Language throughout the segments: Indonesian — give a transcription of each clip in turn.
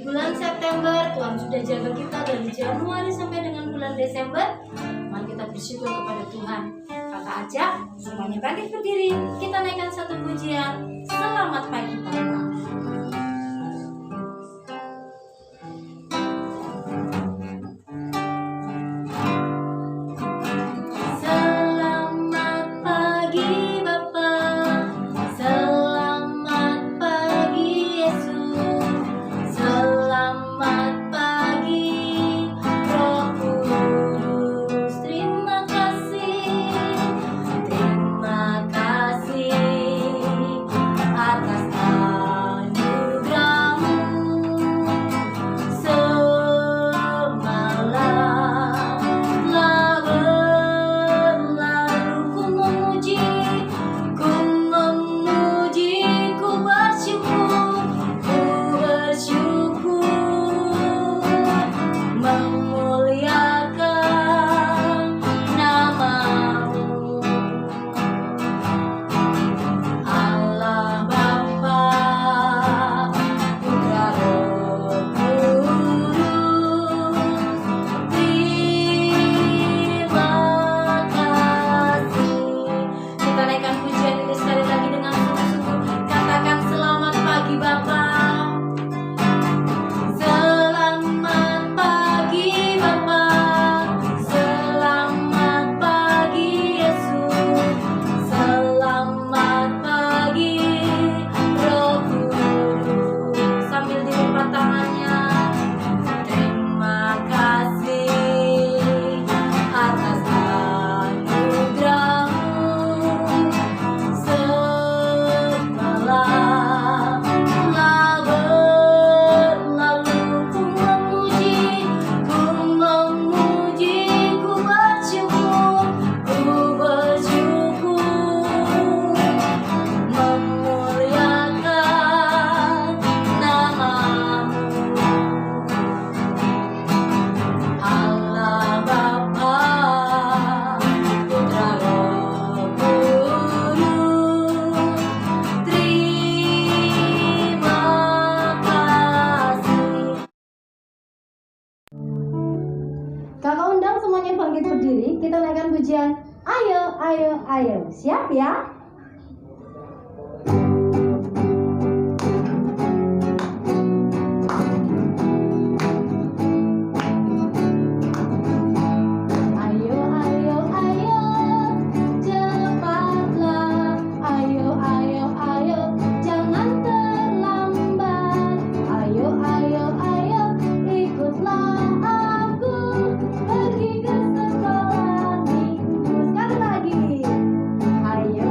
bulan September Tuhan sudah jaga kita dari Januari sampai dengan bulan Desember. Mari kita bersyukur kepada Tuhan. Kakak ajak semuanya bangkit berdiri. Kita naikkan satu pujian. Selamat pagi Bapa. Kakak undang semuanya bangkit berdiri. Kita naikkan pujian. Ayo, ayo, ayo. Siap ya? Ayo, ayo, ayo. Cepatlah. Ayo, ayo, ayo. Jangan terlambat. Ayo, ayo, ayo. Ikutlah aku. Pergi ke sekolah minggu. Sekali lagi. Ayo,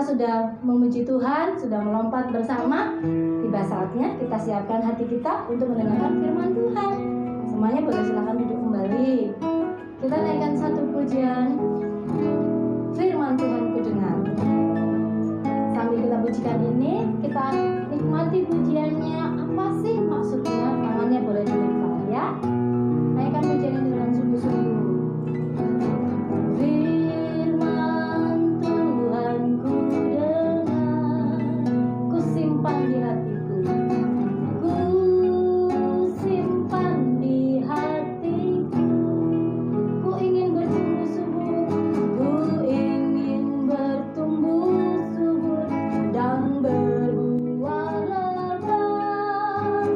sudah memuji Tuhan, sudah melompat bersama. Tiba saatnya kita siapkan hati kita untuk mendengarkan firman Tuhan. Semuanya boleh silakan duduk kembali. Kita naikkan satu pujian, firman Tuhan ku dengar. Sambil kita pujikan ini, kita nikmati pujiannya. Apa sih maksudnya? Tangannya boleh dilipat ya. Naikkan pujian ini dengan sungguh-sungguh. Firman Tuhan ku dengar, ku simpan di hatiku, ku simpan di hatiku. Ku ingin bertumbuh subur, ku ingin bertumbuh subur dan berbuah lebat.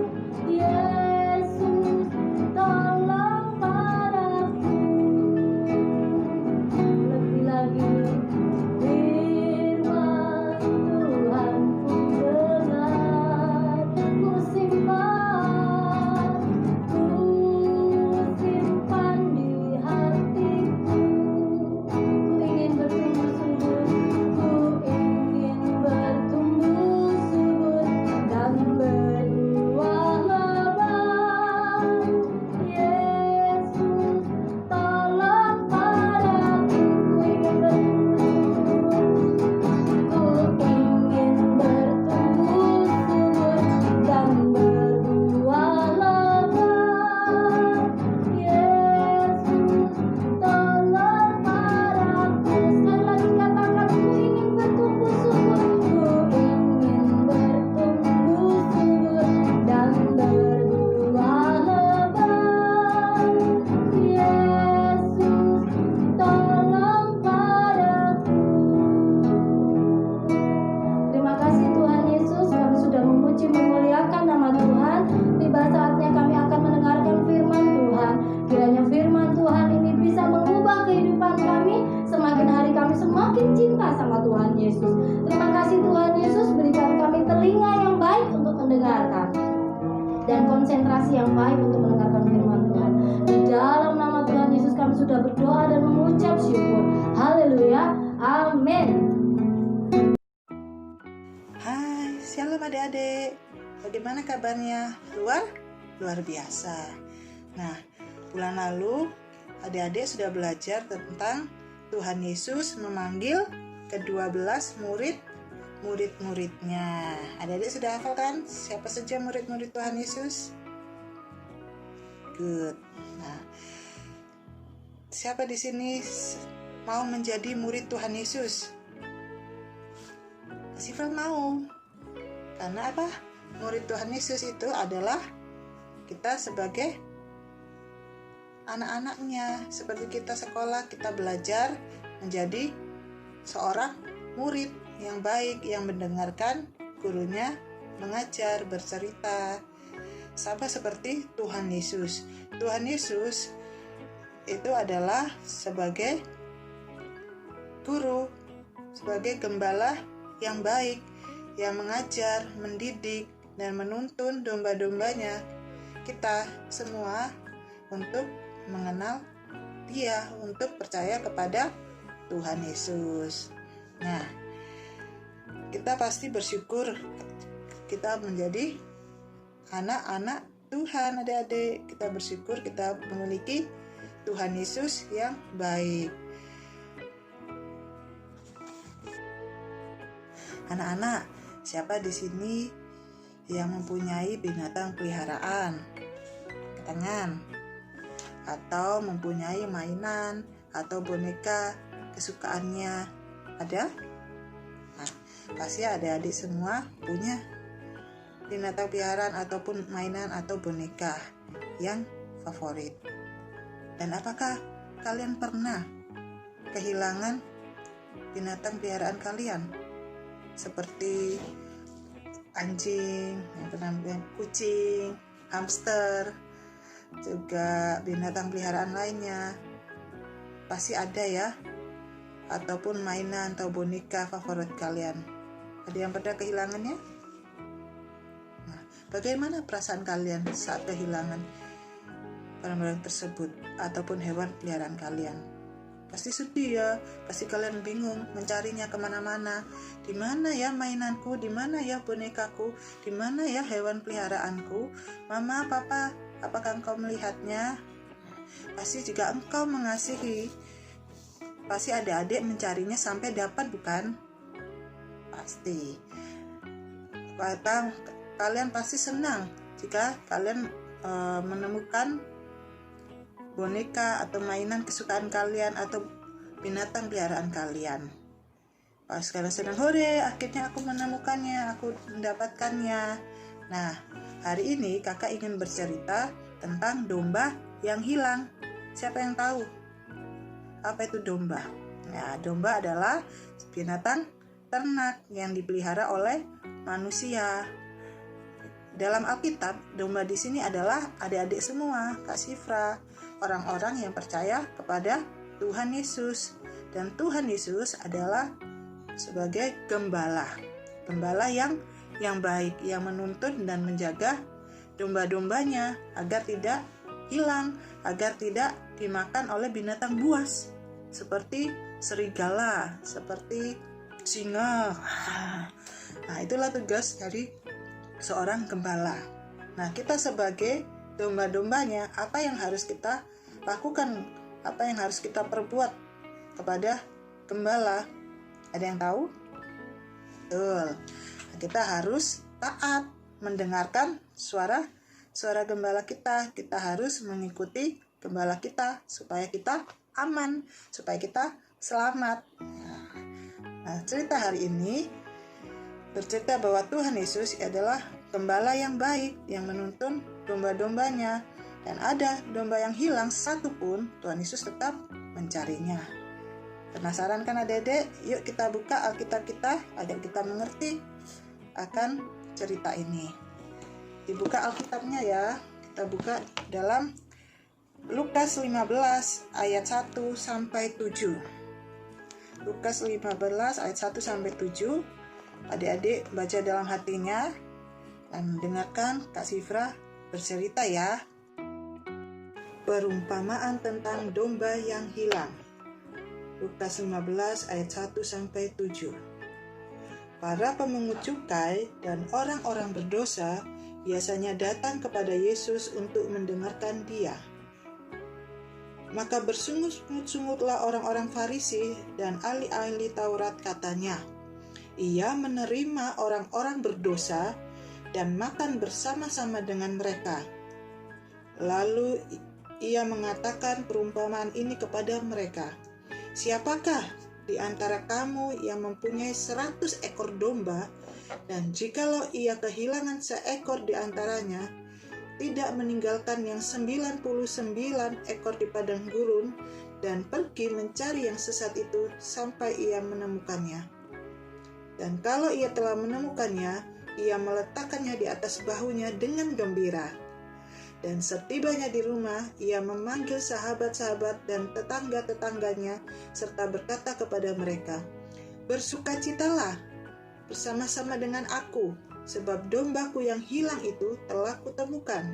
Yesus, tolong padaku. Lebih lagi, firman Tuhan ku dengar, ku simpan di hatiku. Ku ingin bertumbuh subur, ku ingin bertumbuh subur dan berbuah lebat. Yesus, tolong padaku. Ku ingin bertumbuh subur dan berbuah lebat. Yesus, tolong padaku. Sekali lagi katakan, ku ingin bertumbuh subur, ku ingin bertumbuh subur dan berbuah lebat. Yesus, tolong padaku. Terima kasih Tuhan Yesus, kami sudah memuji memuliakan nama Tuhan. Tiba saatnya kami akan mendengarkan firman Tuhan. Kiranya firman Tuhan ini bisa mengubah kehidupan kami. Semakin hari kami semakin cinta sama Tuhan Yesus. Terima kasih Tuhan Yesus, berikan kami telinga yang baik untuk mendengarkan dan konsentrasi yang baik untuk mendengarkan firman Tuhan. Di dalam nama Tuhan Yesus kami sudah berdoa dan mengucap syukur. Haleluya. Amin. Hai, shalom adik-adik. Bagaimana kabarnya? Luar biasa. Nah, bulan lalu adik-adik sudah belajar tentang Tuhan Yesus memanggil ke-12 murid-muridnya. Adik-adik sudah hafal kan? Siapa saja murid-murid Tuhan Yesus? Good. Nah, siapa di sini mau menjadi murid Tuhan Yesus? Sifat mau. Karena apa? Murid Tuhan Yesus itu adalah kita sebagai anak-anaknya. Seperti kita sekolah, kita belajar menjadi seorang murid yang baik, yang mendengarkan gurunya mengajar, bercerita. Sama seperti Tuhan Yesus. Tuhan Yesus itu adalah sebagai guru, sebagai gembala yang baik, yang mengajar, mendidik, dan menuntun domba-dombanya. Kita semua untuk mengenal Dia, untuk percaya kepada Tuhan Yesus. Nah, kita pasti bersyukur kita menjadi anak-anak Tuhan, adik-adik. Kita bersyukur kita memiliki Tuhan Yesus yang baik. Anak-anak, siapa di sini yang mempunyai binatang peliharaan? Tangan. Atau mempunyai mainan atau boneka kesukaannya? Ada? Nah, pasti adik-adik semua punya binatang peliharaan ataupun mainan atau boneka yang favorit. Dan apakah kalian pernah kehilangan binatang peliharaan kalian? Seperti anjing, kucing, hamster, juga binatang peliharaan lainnya. Pasti ada ya, ataupun mainan atau boneka favorit kalian. Ada yang pernah kehilangannya? Nah, bagaimana perasaan kalian saat kehilangan barang-barang tersebut ataupun hewan peliharaan kalian? pasti sedih ya, pasti kalian bingung mencarinya kemana-mana. Di mana ya mainanku, di mana ya bonekaku, di mana ya hewan peliharaanku? Mama, papa, apakah engkau melihatnya? Pasti jika engkau mengasihi, pasti adik-adik mencarinya sampai dapat, bukan? Pasti. Kalian pasti senang jika kalian menemukan boneka atau mainan kesukaan kalian atau binatang peliharaan kalian. Pas kalian senang, hore, akhirnya aku menemukannya, aku mendapatkannya. Nah, hari ini kakak ingin bercerita tentang domba yang hilang. Siapa yang tahu apa itu domba? Nah, domba adalah binatang ternak yang dipelihara oleh manusia. Dalam Alkitab, domba di sini adalah adik-adik semua, Kak Sifra, orang-orang yang percaya kepada Tuhan Yesus. Dan Tuhan Yesus adalah sebagai gembala yang baik, yang menuntun dan menjaga domba-dombanya agar tidak hilang, agar tidak dimakan oleh binatang buas seperti serigala, seperti singa. Nah, itulah tugas dari seorang gembala. Nah, kita sebagai domba-dombanya, apa yang harus kita lakukan, apa yang harus kita perbuat kepada gembala? Ada yang tahu? Betul. Kita harus taat, mendengarkan suara gembala kita. Kita harus mengikuti gembala kita supaya kita aman, supaya kita selamat. Nah, cerita hari ini bercerita bahwa Tuhan Yesus adalah gembala yang baik yang menuntun domba-dombanya, dan ada domba yang hilang satu pun, Tuhan Yesus tetap mencarinya. Penasaran kan adik-adik? Yuk kita buka Alkitab kita agar kita mengerti akan cerita ini. Dibuka Alkitabnya ya. Kita buka dalam Lukas 15 ayat 1 sampai 7. Lukas 15 ayat 1 sampai 7. Adik-adik baca dalam hatinya dan dengarkan Kak Sifra bercerita ya. Perumpamaan tentang domba yang hilang. Lukas 15 ayat 1 sampai 7. Para pemungut cukai dan orang-orang berdosa biasanya datang kepada Yesus untuk mendengarkan Dia. Maka bersungut-sungutlah orang-orang Farisi dan ahli-ahli Taurat, katanya, Ia menerima orang-orang berdosa dan makan bersama-sama dengan mereka. Lalu ia mengatakan perumpamaan ini kepada mereka. Siapakah di antara kamu yang mempunyai 100 ekor domba, dan jikalau ia kehilangan seekor di antaranya, tidak meninggalkan yang 99 ekor di padang gurun, dan pergi mencari yang sesat itu sampai ia menemukannya. Dan kalau ia telah menemukannya, ia meletakkannya di atas bahunya dengan gembira. Dan setibanya di rumah, ia memanggil sahabat-sahabat dan tetangga-tetangganya, serta berkata kepada mereka, Bersukacitalah bersama-sama dengan aku, sebab dombaku yang hilang itu telah kutemukan.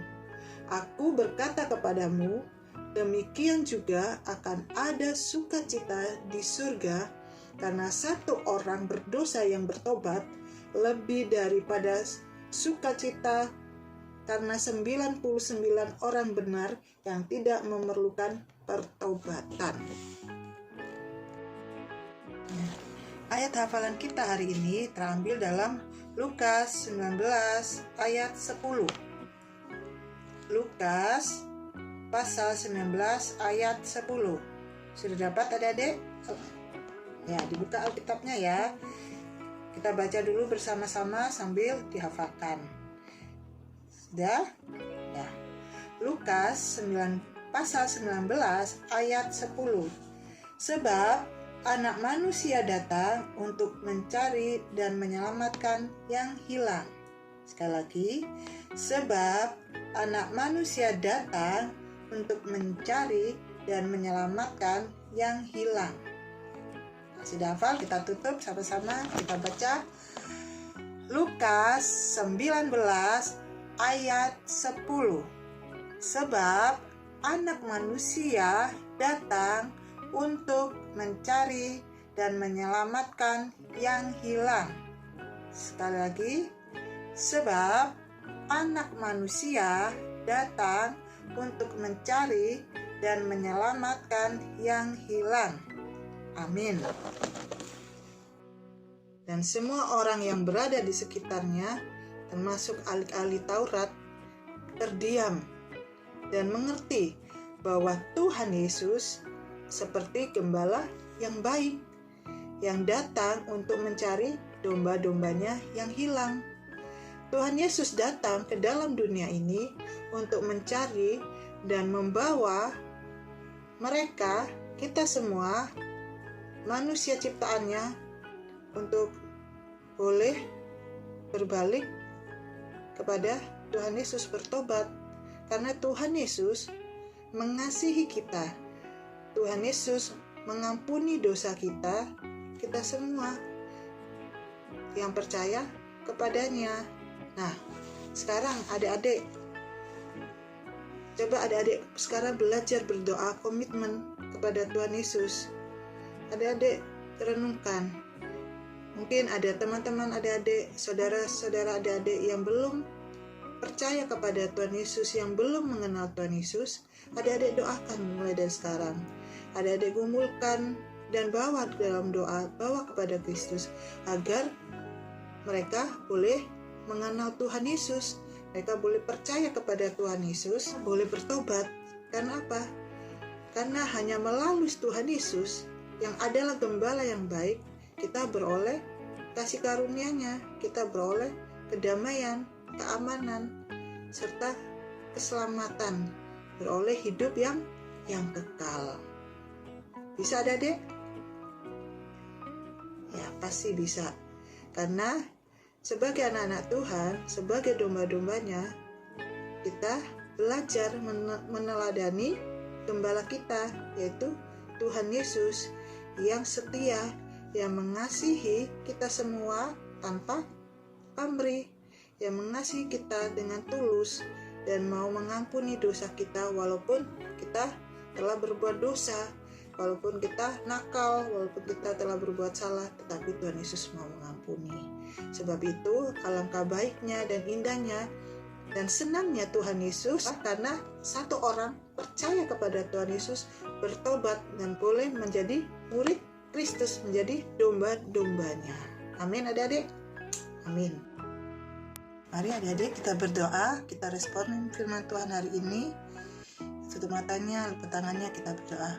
Aku berkata kepadamu, demikian juga akan ada sukacita di surga, karena satu orang berdosa yang bertobat lebih daripada sukacita karena 99 orang benar yang tidak memerlukan pertobatan. Ayat hafalan kita hari ini terambil dalam Lukas 19 ayat 10. Lukas pasal 19 ayat 10. Sudah dapat adik-adik? Ya, dibuka Alkitabnya ya. Kita baca dulu bersama-sama sambil dihafalkan. Sudah? Ya. Lukas pasal 19 ayat 10. Sebab Anak Manusia datang untuk mencari dan menyelamatkan yang hilang. Sekali lagi, sebab Anak Manusia datang untuk mencari dan menyelamatkan yang hilang. Sudah hafal? Kita tutup sama-sama, kita baca Lukas 19 ayat 10. Sebab Anak Manusia datang untuk mencari dan menyelamatkan yang hilang. Sekali lagi, sebab Anak Manusia datang untuk mencari dan menyelamatkan yang hilang. Amin. Dan semua orang yang berada di sekitarnya, termasuk ahli-ahli Taurat, terdiam dan mengerti bahwa Tuhan Yesus seperti gembala yang baik, yang datang untuk mencari domba-dombanya yang hilang. Tuhan Yesus datang ke dalam dunia ini untuk mencari dan membawa mereka, kita semua, manusia ciptaannya, untuk boleh berbalik kepada Tuhan Yesus, bertobat. Karena Tuhan Yesus mengasihi kita. Tuhan Yesus mengampuni dosa kita semua yang percaya kepadanya. Nah, sekarang adik-adik, coba adik-adik sekarang belajar berdoa komitmen kepada Tuhan Yesus. Adik-adik renungkan. Mungkin ada teman-teman adik-adik, saudara-saudara adik-adik yang belum percaya kepada Tuhan Yesus, yang belum mengenal Tuhan Yesus. Adik-adik doakan mulai dari sekarang. Adik-adik gumulkan dan bawa dalam doa, bawa kepada Kristus, agar mereka boleh mengenal Tuhan Yesus. Mereka boleh percaya kepada Tuhan Yesus, boleh bertobat. Karena apa? Karena hanya melalui Tuhan Yesus yang adalah gembala yang baik, kita beroleh kasih karunia-Nya, kita beroleh kedamaian, keamanan, serta keselamatan, beroleh hidup yang kekal. Bisa adik-adik? Ya, pasti bisa. Karena sebagai anak-anak Tuhan, sebagai domba-dombanya, kita belajar meneladani gembala kita, yaitu Tuhan Yesus yang setia, yang mengasihi kita semua tanpa pamrih, yang mengasihi kita dengan tulus dan mau mengampuni dosa kita walaupun kita telah berbuat dosa, walaupun kita nakal, walaupun kita telah berbuat salah, tetapi Tuhan Yesus mau mengampuni. Sebab itu alangkah baiknya dan indahnya dan senangnya Tuhan Yesus, karena satu orang percaya kepada Tuhan Yesus, bertobat dan boleh menjadi murid Kristus, menjadi domba-dombanya. Amin adik-adik. Amin. Mari adik-adik kita berdoa, kita respon firman Tuhan hari ini. Tutup matanya, lipat tangannya, kita berdoa.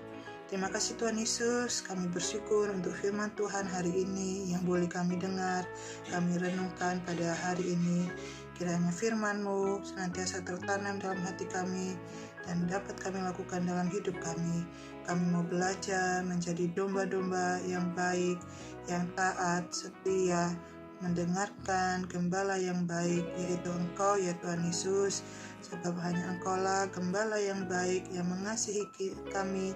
Terima kasih Tuhan Yesus, kami bersyukur untuk firman Tuhan hari ini yang boleh kami dengar, kami renungkan pada hari ini. Kiranya firman-Mu senantiasa tertanam dalam hati kami dan dapat kami lakukan dalam hidup kami. Kami mau belajar menjadi domba-domba yang baik, yang taat, setia, mendengarkan gembala yang baik, yaitu Engkau ya Tuhan Yesus. Sebab hanya Engkau-lah gembala yang baik, yang mengasihi kami,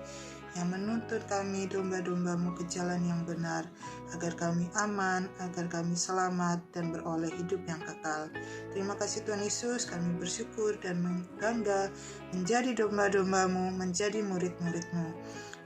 yang menuntut kami domba-domba-Mu ke jalan yang benar, agar kami aman, agar kami selamat dan beroleh hidup yang kekal. Terima kasih Tuhan Yesus, kami bersyukur dan bangga menjadi domba-domba-Mu, menjadi murid-murid-Mu.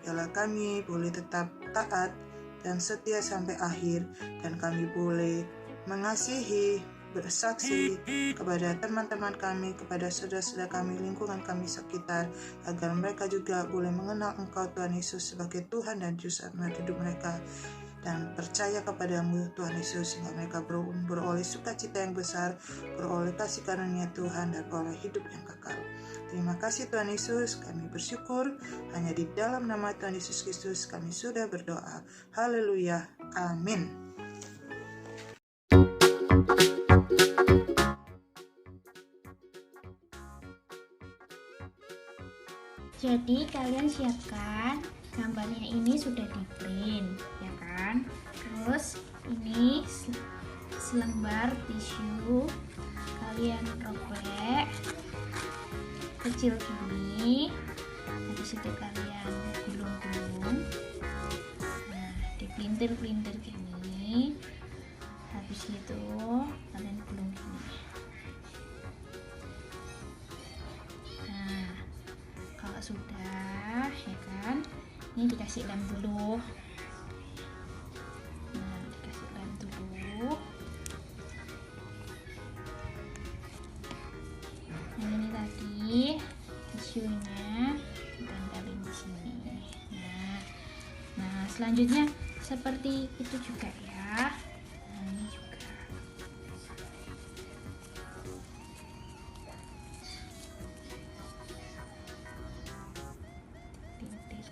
Biarlah kami boleh tetap taat dan setia sampai akhir, dan kami boleh mengasihi, bersaksi kepada teman-teman kami, kepada saudara-saudara kami, lingkungan kami sekitar, agar mereka juga boleh mengenal Engkau Tuhan Yesus sebagai Tuhan dan Juru Selamat hidup mereka, dan percaya kepadamu Tuhan Yesus, sehingga mereka beroleh sukacita yang besar, beroleh kasih karunia Tuhan, dan beroleh hidup yang kekal. Terima kasih Tuhan Yesus, kami bersyukur hanya di dalam nama Tuhan Yesus Kristus kami sudah berdoa. Haleluya, amin. Jadi kalian siapkan, gambarnya ini sudah di print, ya kan? Terus ini selembar tisu, kalian robek kecil gini, habis itu kalian gulung-gulung, nah dipelintir-pelintir gini, habis itu kalian gulung gini. Nah, kalau sudah, ya kan, Ini dikasih lem dulu. Nah, dikasih lem dulu. Nah, ini tadi tisunya ditempelin di sini. Nah, selanjutnya seperti itu juga ya. Nah, ini juga.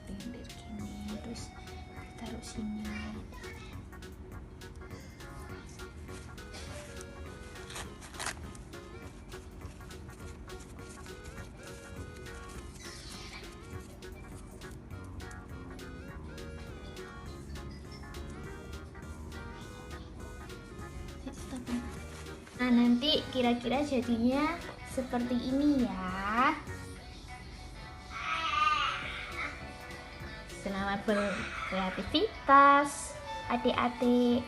Tintir gini, terus taruh sini. Nah, nanti kira-kira jadinya seperti ini ya. Selamat berkreativitas adik-adik.